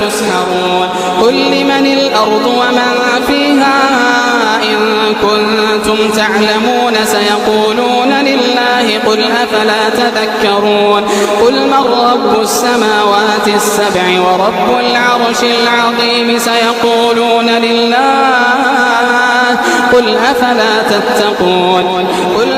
تسحرون قل لمن الأرض ومن فيها إن كنتم تعلمون سيقولون لله قل أفلا تذكرون قل من رب السماوات السبع ورب العرش العظيم سيقولون لله قل أفلا تتقون قل